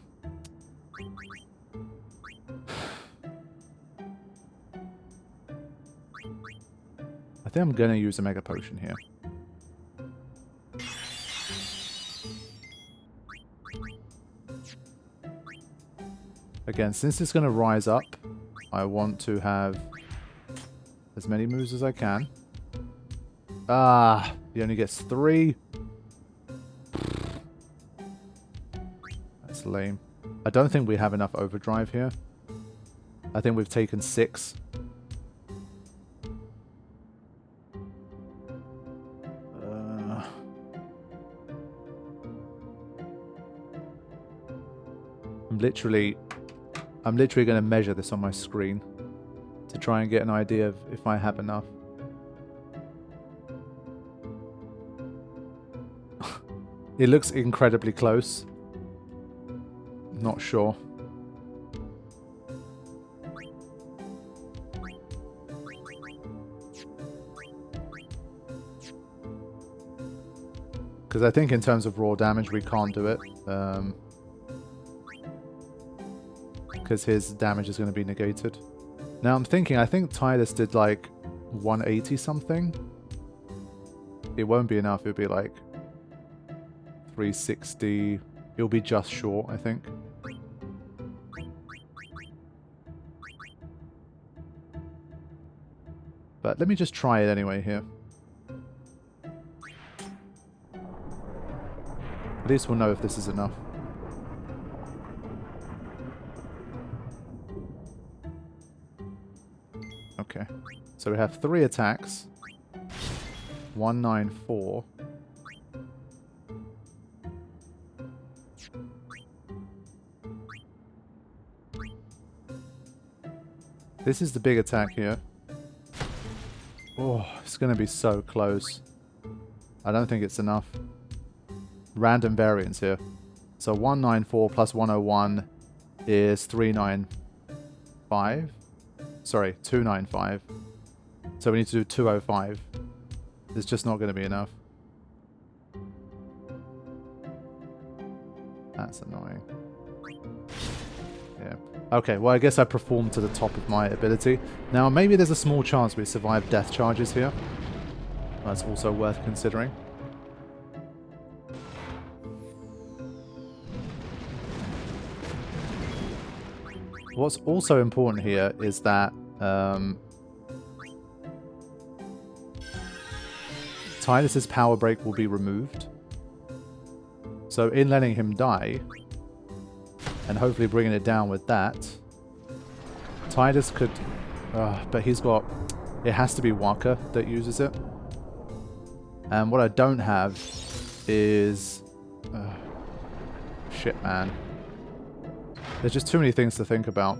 I think I'm going to use a Mega Potion here. Again, since it's going to rise up, I want to have as many moves as I can. Ah, he only gets 3. That's lame. I don't think we have enough overdrive here. I think we've taken 6. I'm literally going to measure this on my screen to try and get an idea of if I have enough. It looks incredibly close. Not sure. Because I think in terms of raw damage we can't do it. Because his damage is going to be negated. Now I'm thinking, I think Titus did like 180 something. It won't be enough, it'll be like 360. It'll be just short, I think. But let me just try it anyway here. At least we'll know if this is enough. Okay, so we have 3 attacks. 194. This is the big attack here. Oh, it's going to be so close. I don't think it's enough. Random variance here. So 194 plus 101 is 395. Sorry, 295. So we need to do 205. It's just not going to be enough. That's annoying. Yeah. Okay, well I guess I performed to the top of my ability. Now maybe there's a small chance we survive death charges here. That's also worth considering. What's also important here is that Titus's power break will be removed. So in letting him die, and hopefully bringing it down with that, Titus could... but he's got... It has to be Waka that uses it. And what I don't have is... shit, man. There's just too many things to think about.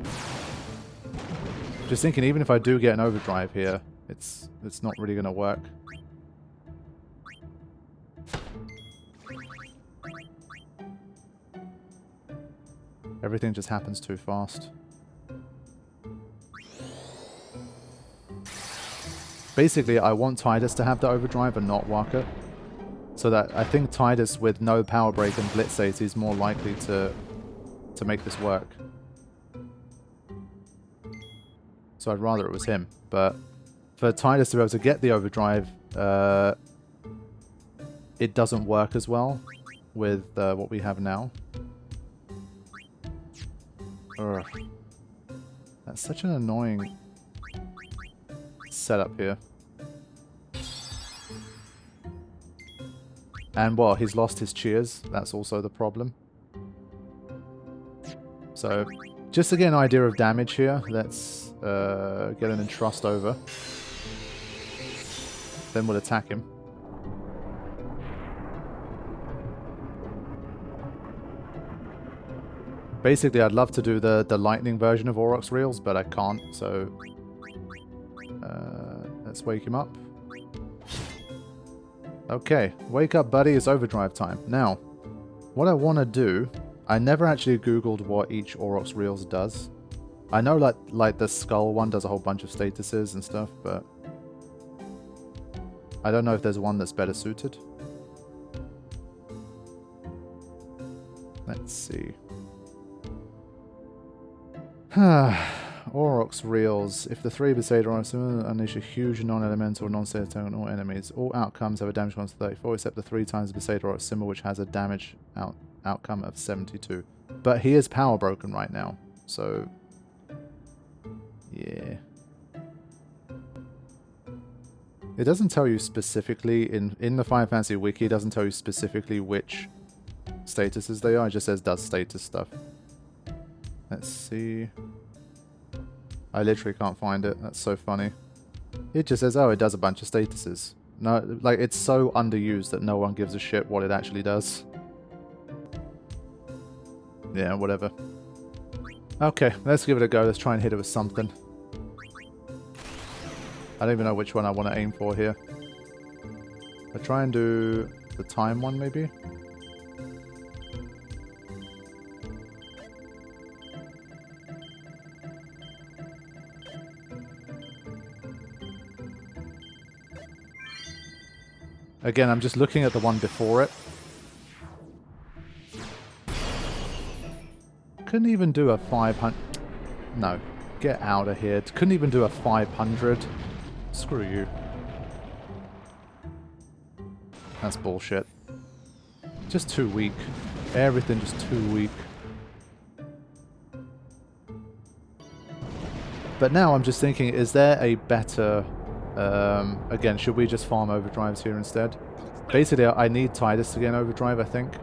Just thinking, even if I do get an overdrive here, it's not really going to work. Everything just happens too fast. Basically, I want Titus to have the overdrive and not Waka. So that I think Titus with no power break and blitz ace is more likely to make this work. So I'd rather it was him. But for Titus to be able to get the overdrive, it doesn't work as well with what we have now. Ugh. That's such an annoying setup here. And well, he's lost his cheers. That's also the problem. So, just to get an idea of damage here, let's get an entrust over. Then we'll attack him. Basically, I'd love to do the lightning version of Aurochs Reels, but I can't, so... let's wake him up. Okay, wake up buddy, it's overdrive time. Now, what I want to do... I never actually googled what each Aurochs Reels does. I know like the skull one does a whole bunch of statuses and stuff, but... I don't know if there's one that's better suited. Let's see. Aurochs Reels. If the 3 Besaid Aurochs unleash a huge non-elemental, non-status on all enemies, all outcomes have a damage cost of 34, except the 3 times the Besaid Aurochs symbol, which has a damage outcome of 72. But he is power broken right now. So, yeah. It doesn't tell you specifically, in the Final Fantasy wiki, it doesn't tell you specifically which statuses they are. It just says does status stuff. Let's see. I literally can't find it. That's so funny. It just says, oh, it does a bunch of statuses. No, like, it's so underused that no one gives a shit what it actually does. Yeah, whatever. Okay, let's give it a go. Let's try and hit it with something. I don't even know which one I want to aim for here. I'll try and do the time one, maybe? Again, I'm just looking at the one before it. Couldn't even do a 500... No. Get out of here. Couldn't even do a 500. Screw you. That's bullshit. Just too weak. Everything just too weak. But now I'm just thinking, is there a better... again, should we just farm overdrives here instead? Basically, I need Tidus to get an overdrive, I think.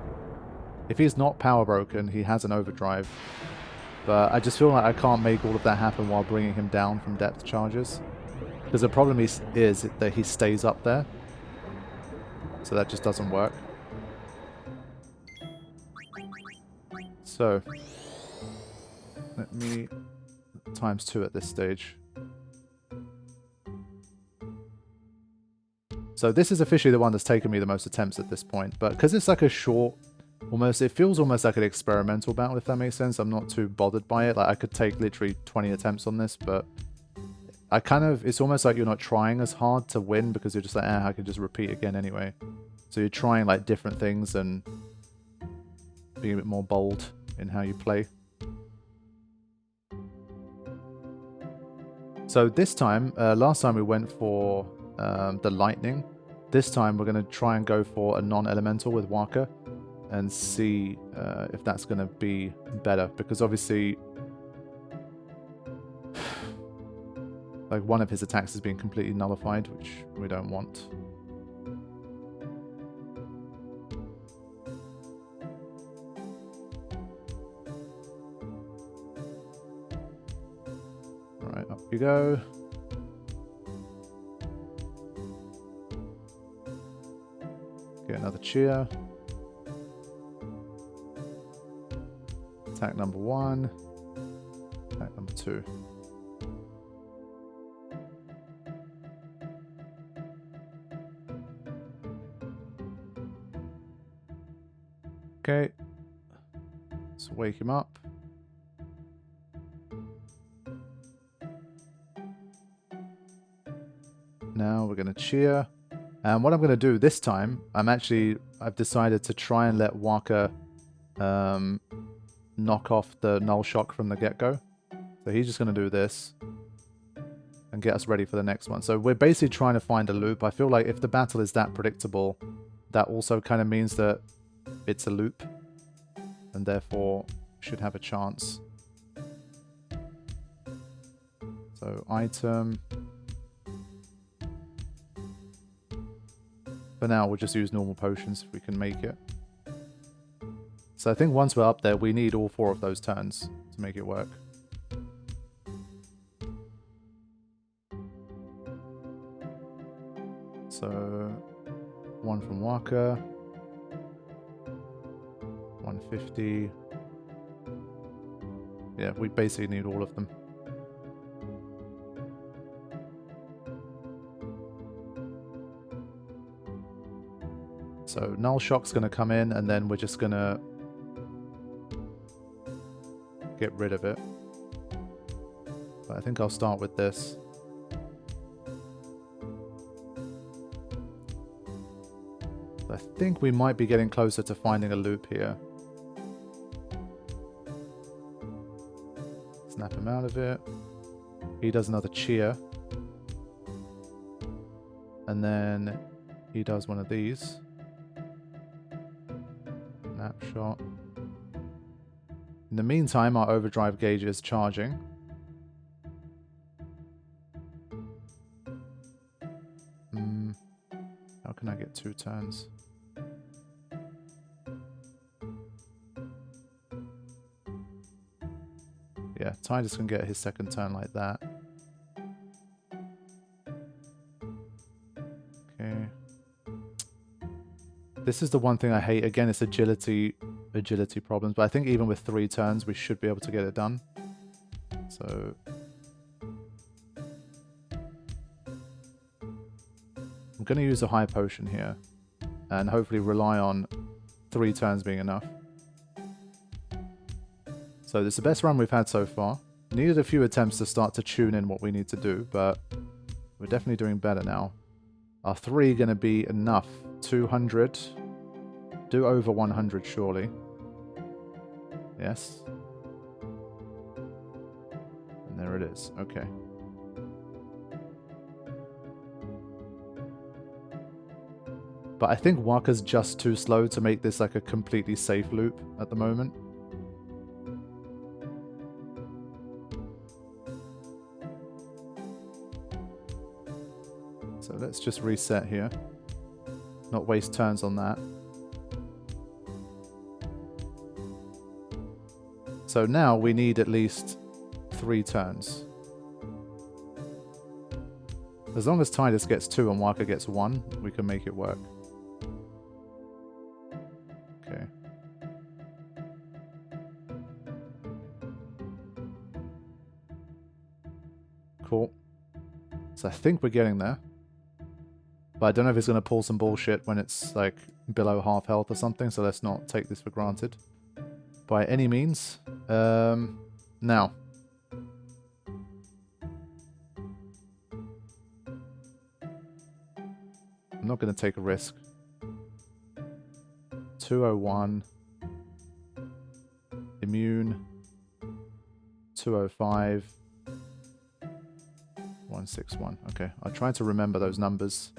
If he's not power broken, he has an overdrive. But I just feel like I can't make all of that happen while bringing him down from depth charges. Because the problem is that he stays up there. So that just doesn't work. So, let me... ×2 at this stage. So this is officially the one that's taken me the most attempts at this point. But because it's like a short... Almost, it feels almost like an experimental battle, if that makes sense. I'm not too bothered by it. Like, I could take literally 20 attempts on this, but I kind of, it's almost like you're not trying as hard to win because you're just like, I could just repeat again anyway. So you're trying like different things and being a bit more bold in how you play. So this time, last time we went for the lightning. This time we're going to try and go for a non-elemental with Waka. And see if that's going to be better. Because obviously, like one of his attacks has been completely nullified, which we don't want. Alright, up we go. Get another cheer. Attack number 1. Attack number 2. Okay. Let's wake him up. Now we're going to cheer. And what I'm going to do this time, I've decided to try and let Waka knock off the null shock from the get-go. So he's just going to do this and get us ready for the next one. So we're basically trying to find a loop. I feel like if the battle is that predictable, that also kind of means that it's a loop and therefore should have a chance. So item. For now, we'll just use normal potions if we can make it. So I think once we're up there, we need all 4 of those turns to make it work. So 1 from Waka. 150. Yeah, we basically need all of them. So Null Shock's going to come in, and then we're just going to get rid of it. But I think I'll start with this. I think we might be getting closer to finding a loop here. Snap him out of it. He does another cheer. And then he does one of these. Snapshot. In the meantime, our overdrive gauge is charging. How can I get 2 turns? Yeah, Tidus can get his second turn like that. Okay. This is the one thing I hate. Again, it's agility problems. But I think even with 3 turns, we should be able to get it done. So... I'm going to use a high potion here. And hopefully rely on 3 turns being enough. So this is the best run we've had so far. Needed a few attempts to start to tune in what we need to do, but we're definitely doing better now. Are 3 going to be enough? 200. Do over 100 surely. Yes. And there it is. Okay. But I think Waka's just too slow to make this like a completely safe loop at the moment. So let's just reset here. Not waste turns on that. So now we need at least 3 turns. As long as Tidus gets 2 and Waka gets 1, we can make it work. Okay. Cool. So I think we're getting there. But I don't know if it's going to pull some bullshit when it's like below half health or something, so let's not take this for granted. By any means. Now. I'm not going to take a risk. 201. Immune. 205. 161. Okay, I'll try to remember those numbers.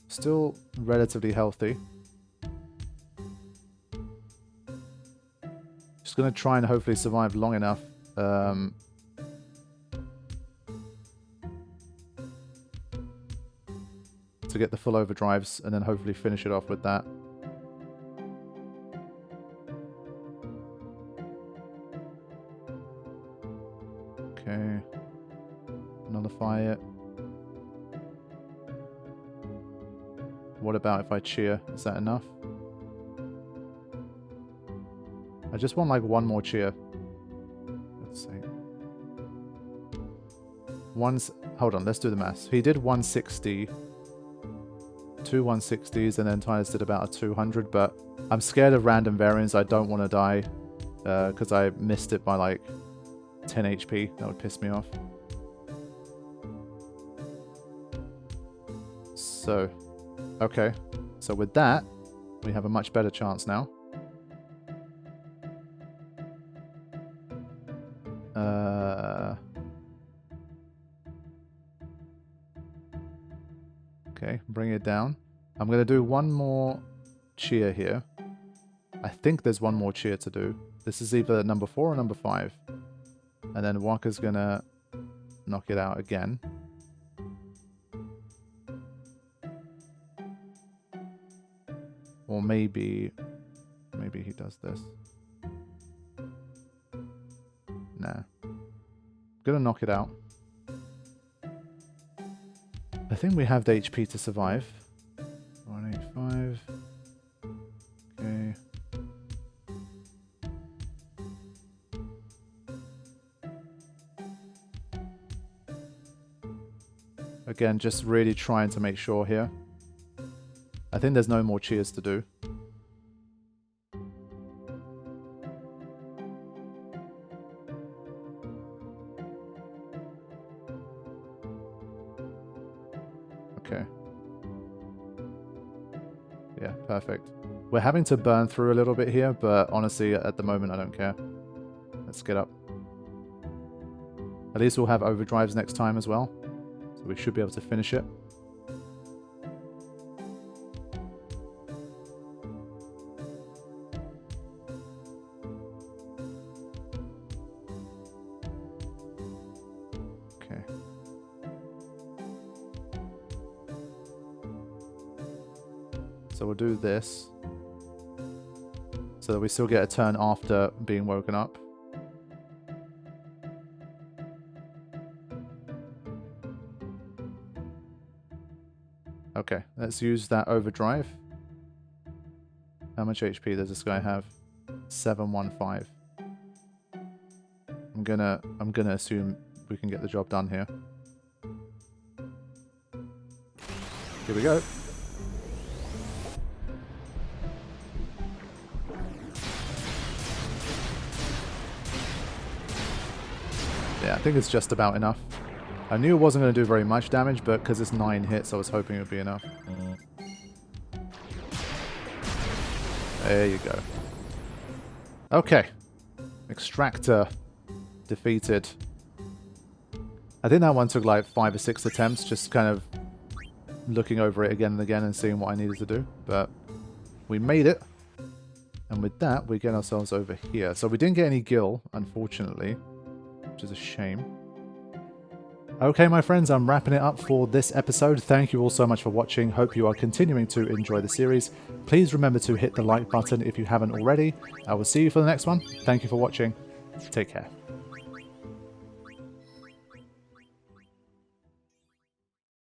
Still relatively healthy. Just going to try and hopefully survive long enough. To get the full overdrives and then hopefully finish it off with that. Okay. Nullify it. What about if I cheer? Is that enough? I just want like 1 more cheer. Let's see. Hold on, let's do the maths. He did 160. 2 160s and then Tidus did about a 200, but I'm scared of random variants. I don't want to die because I missed it by like 10 HP. That would piss me off. So, okay. So with that, we have a much better chance now. Okay, bring it down. I'm going to do 1 more cheer here. I think there's 1 more cheer to do. This is either number 4 or number 5. And then Waka's going to knock it out again. Or maybe he does this. Nah. Gonna knock it out. I think we have the HP to survive. 185. Okay. Again, just really trying to make sure here. I think there's no more cheers to do. Okay. Yeah, perfect. We're having to burn through a little bit here, but honestly, at the moment, I don't care. Let's get up. At least we'll have overdrives next time as well. So we should be able to finish it. So we'll do this. So that we still get a turn after being woken up. Okay, let's use that overdrive. How much HP does this guy have? 715. I'm gonna assume we can get the job done here. Here we go. Yeah, I think it's just about enough. I knew it wasn't going to do very much damage, but because it's 9 hits, I was hoping it would be enough. There you go. Okay. Extractor defeated. I think that one took like 5 or 6 attempts, just kind of looking over it again and again and seeing what I needed to do. But we made it. And with that, we get ourselves over here. So we didn't get any gil, unfortunately, which is a shame. Okay, my friends, I'm wrapping it up for this episode. Thank you all so much for watching. Hope you are continuing to enjoy the series. Please remember to hit the like button if you haven't already. I will see you for the next one. Thank you for watching. Take care.